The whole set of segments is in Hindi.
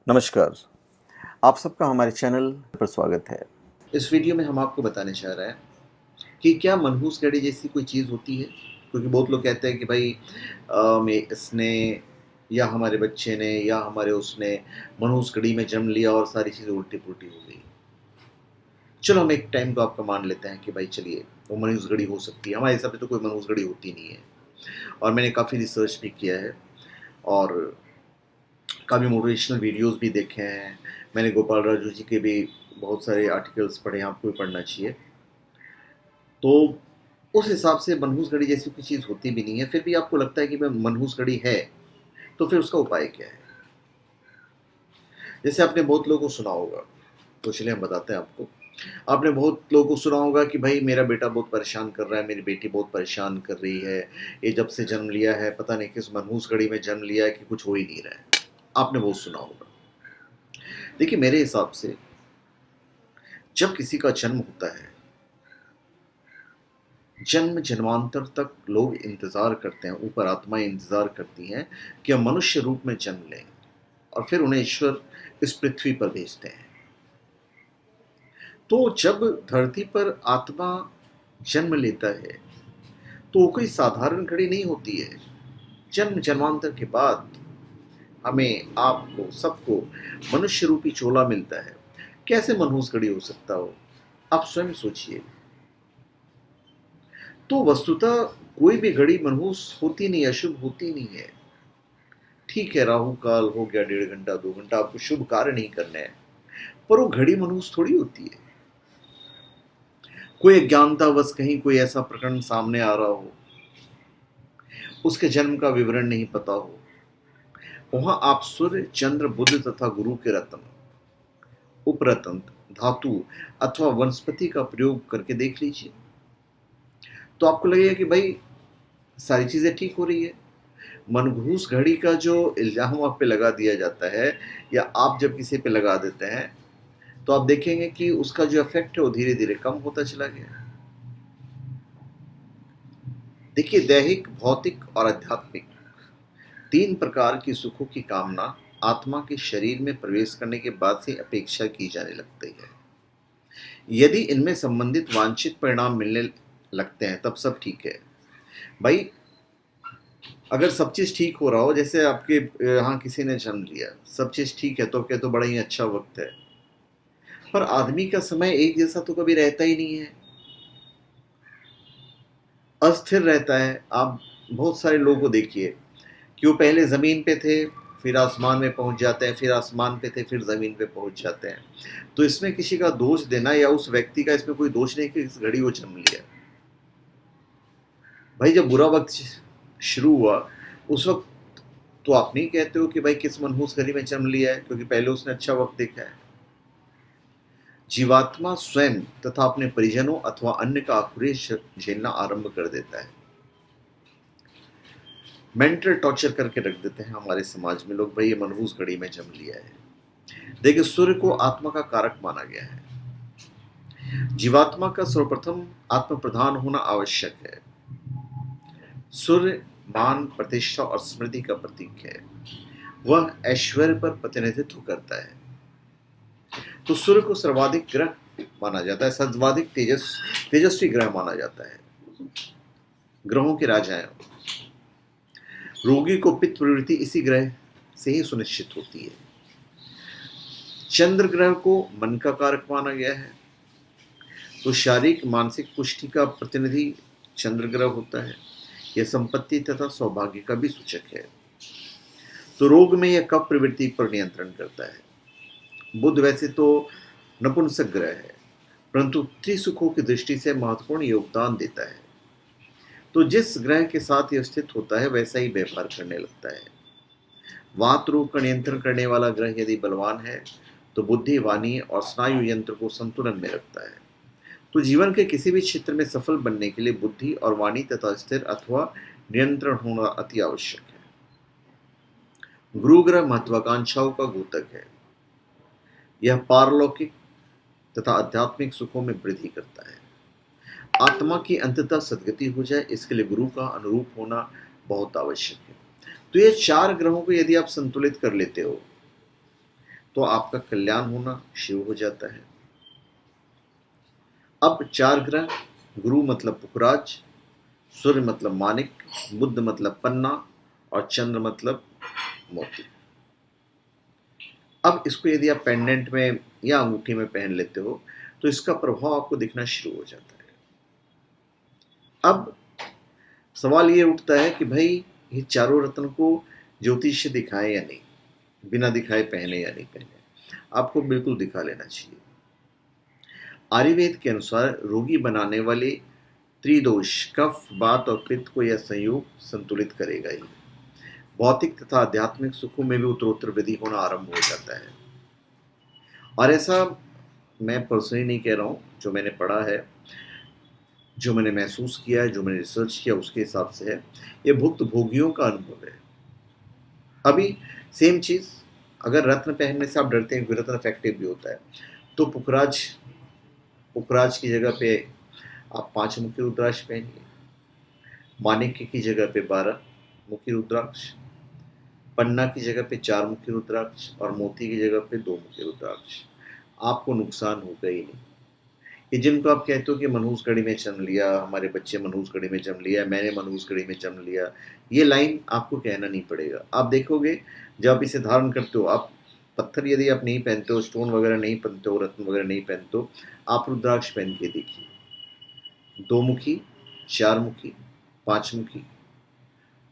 नमस्कार। आप सबका हमारे चैनल पर स्वागत है। इस वीडियो में हम आपको बताने चाह रहे हैं कि क्या मनहूस घड़ी जैसी कोई चीज़ होती है? क्योंकि बहुत लोग कहते हैं कि भाई मैं इसने या हमारे बच्चे ने या हमारे उसने मनहूस घड़ी में जन्म लिया और सारी चीज़ें उल्टी-पुल्टी हो गई। चलो हम एक टाइम को आपका मान लेते हैं कि भाई चलिए वो मनहूस घड़ी हो सकती है। हमारे हिसाब से तो कोई मनहूस घड़ी होती नहीं है और मैंने काफ़ी रिसर्च भी किया है और काफ़ी मोटिवेशनल वीडियोज़ भी देखे हैं। मैंने गोपाल राजू जी के भी बहुत सारे आर्टिकल्स पढ़े हैं, आपको भी पढ़ना चाहिए। तो उस हिसाब से मनहूस घड़ी जैसी कोई चीज़ होती भी नहीं है, फिर भी आपको लगता है कि भाई मनहूस घड़ी है, तो फिर उसका उपाय क्या है? जैसे आपने बहुत लोगों को सुना होगा, तो चलिए हम बताते हैं आपको। आपने बहुत लोगों को सुना होगा कि भाई मेरा बेटा बहुत परेशान कर रहा है, मेरी बेटी बहुत परेशान कर रही है, ये जब से जन्म लिया है, पता नहीं किस मनहूस घड़ी में जन्म लिया है कि कुछ हो ही नहीं रहा है। आपने बहुत सुना होगा। देखिए मेरे हिसाब से जब किसी का जन्म होता है, जन्म जन्मांतर तक लोग इंतज़ार करते हैं, ऊपर आत्माएँ इंतज़ार करती हैं कि हम मनुष्य रूप में जन्म लें और फिर उन्हें ईश्वर इस पृथ्वी पर भेजते हैं। तो जब धरती पर आत्मा जन्म लेता है, तो वो कोई साधारण घड़ी नहीं होती है। जन्म जन्मांतर के बाद हमें, आपको, सबको मनुष्य रूपी चोला मिलता है। कैसे मनहूस घड़ी हो सकता हो? आप स्वयं सोचिए। तो वस्तुतः कोई भी घड़ी मनहूस होती नहीं, अशुभ होती नहीं है। ठीक है, राहु काल हो गया 1.5 घंटा 2 घंटा, आपको शुभ कार्य नहीं करने हैं, पर वो घड़ी मनहूस थोड़ी होती है। कोई अज्ञानतावश कहीं कोई ऐसा प्रकरण सामने आ रहा हो, उसके जन्म का विवरण नहीं पता हो, वहां आप सूर्य, चंद्र, बुध तथा गुरु के रत्न, उपरत्न, धातु अथवा वनस्पति का प्रयोग करके देख लीजिए। तो आपको लगेगा कि भाई सारी चीजें ठीक हो रही है। मनहूस घड़ी का जो इल्जाम आप पे लगा दिया जाता है, या आप जब किसी पे लगा देते हैं, तो आप देखेंगे कि उसका जो इफेक्ट है वो धीरे धीरे कम होता चला गया। देखिए दैहिक, भौतिक और आध्यात्मिक, 3 प्रकार की सुखों की कामना आत्मा के शरीर में प्रवेश करने के बाद से अपेक्षा की जाने लगती है। यदि इनमें संबंधित वांछित परिणाम मिलने लगते हैं तब सब ठीक है। भाई अगर सब चीज़ ठीक हो रहा हो, जैसे आपके यहाँ किसी ने जन्म लिया, सब चीज़ ठीक है, तो क्या तो बड़ा ही अच्छा वक्त है। पर आदमी का समय एक जैसा तो कभी रहता ही नहीं है, अस्थिर रहता है। आप बहुत सारे लोगों को देखिए कि वो पहले ज़मीन पे थे, फिर आसमान में पहुंच जाते हैं, फिर आसमान पे थे, फिर ज़मीन पे पहुंच जाते हैं। तो इसमें किसी का दोष देना या उस व्यक्ति का इसमें कोई दोष नहीं कि इस घड़ी वो जन्म लिया। भाई जब बुरा वक्त शुरू हुआ, उस वक्त तो आप नहीं कहते हो कि भाई किस मनहूस घड़ी में जन्म लिया है, क्योंकि पहले उसने अच्छा वक्त देखा है। जीवात्मा स्वयं तथा अपने परिजनों अथवा अन्य का आक्रोश झेलना आरंभ कर देता है। मेंटल टॉर्चर करके रख देते हैं हमारे समाज में लोग, भाई ये मनहूस घड़ी में जन्म लिया है। देखिए सूर्य को आत्मा का कारक माना गया है। जीवात्मा का सर्वप्रथम आत्म प्रधान होना आवश्यक है। सूर्य मान, प्रतिष्ठा और स्मृति का प्रतीक है। वह ऐश्वर्य पर प्रतिनिधित्व करता है। तो सूर्य को सर्वाधिक ग्रह माना जाता है, सर्वाधिक तेजस्वी ग्रह माना जाता है, ग्रहों के राजा है। रोगी को पित्त प्रवृत्ति इसी ग्रह से ही सुनिश्चित होती है। चंद्र ग्रह को मन का कारक माना गया है। तो शारीरिक मानसिक पुष्टि का प्रतिनिधि चंद्र ग्रह होता है। यह संपत्ति तथा सौभाग्य का भी सूचक है। तो रोग में यह कफ प्रवृत्ति पर नियंत्रण करता है। बुध वैसे तो नपुंसक ग्रह है, परंतु त्रिसुखों की दृष्टि से महत्वपूर्ण योगदान देता है। तो जिस ग्रह के साथ यह स्थित होता है वैसा ही व्यवहार करने लगता है। वात रोग का नियंत्रण करने वाला ग्रह यदि बलवान है, तो बुद्धि, वाणी और स्नायु यंत्र को संतुलन में रखता है। तो जीवन के किसी भी क्षेत्र में सफल बनने के लिए बुद्धि और वाणी तथा स्थिर अथवा नियंत्रण होना अति आवश्यक है। गुरु ग्रह महत्वाकांक्षाओं का घोतक है। यह पारलौकिक तथा आध्यात्मिक सुखों में वृद्धि करता है। आत्मा की अंततः सद्गति हो जाए, इसके लिए गुरु का अनुरूप होना बहुत आवश्यक है। तो ये 4 ग्रहों को यदि आप संतुलित कर लेते हो, तो आपका कल्याण होना शुरू हो जाता है। अब 4 ग्रह, गुरु मतलब पुखराज, सूर्य मतलब माणिक, बुध मतलब पन्ना और चंद्र मतलब मोती। अब इसको यदि आप पेंडेंट में या अंगूठी में पहन लेते हो तो इसका प्रभाव आपको दिखना शुरू हो जाता है। अब सवाल ये उठता है कि भाई ये चारों रत्न को ज्योतिष दिखाए या नहीं, बिना दिखाए पहने या नहीं पहने। आपको बिल्कुल दिखा लेना चाहिए। आयुर्वेद के अनुसार रोगी बनाने वाले त्रिदोष कफ, वात और पित्त को यह संयोग संतुलित करेगा ही। भौतिक तथा आध्यात्मिक सुखों में भी उत्तरोत्तर वृद्धि होना आरंभ हो जाता है। और ऐसा मैं पर्सनली नहीं कह रहा हूँ, जो मैंने पढ़ा है, जो मैंने महसूस किया है, जो मैंने रिसर्च किया उसके हिसाब से है। ये भुक्त भोगियों का अनुभव है। अभी सेम चीज़, अगर रत्न पहनने से आप डरते हैं, रत्न इफेक्टिव भी होता है, तो पुखराज की जगह पे आप 5 मुखी रुद्राक्ष पहनिए, माणिक्य की जगह पे 12 मुखी रुद्राक्ष, पन्ना की जगह पे 4 मुखी रुद्राक्ष और मोती की जगह पे 2 मुखी रुद्राक्ष। आपको नुकसान होगा ही नहीं। ये जिनको आप कहते हो कि मनहूसगढ़ी में जन्म लिया, हमारे बच्चे मनहूसगढ़ी में जन्म लिया, मैंने मनहूसगढ़ी में जन्म लिया, ये लाइन आपको कहना नहीं पड़ेगा। आप देखोगे जब आप इसे धारण करते हो, आप पत्थर यदि आप नहीं पहनते हो, स्टोन वगैरह नहीं पहनते हो, रत्न वगैरह नहीं पहनते हो, आप रुद्राक्ष पहन के देखिए, 2 मुखी, 4 मुखी, 5 मुखी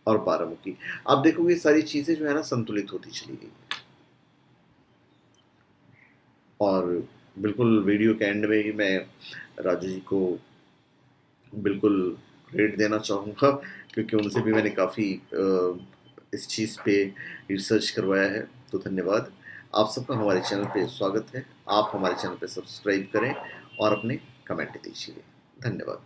और 12 मुखी। आप देखोगे सारी चीज़ें जो है ना संतुलित होती चली गई। और बिल्कुल वीडियो के एंड में ही मैं राजू जी को बिल्कुल क्रेडिट देना चाहूँगा, क्योंकि उनसे भी मैंने काफ़ी इस चीज़ पे रिसर्च करवाया है। तो धन्यवाद। आप सबका हमारे चैनल पे स्वागत है। आप हमारे चैनल पे सब्सक्राइब करें और अपने कमेंट दीजिए। धन्यवाद।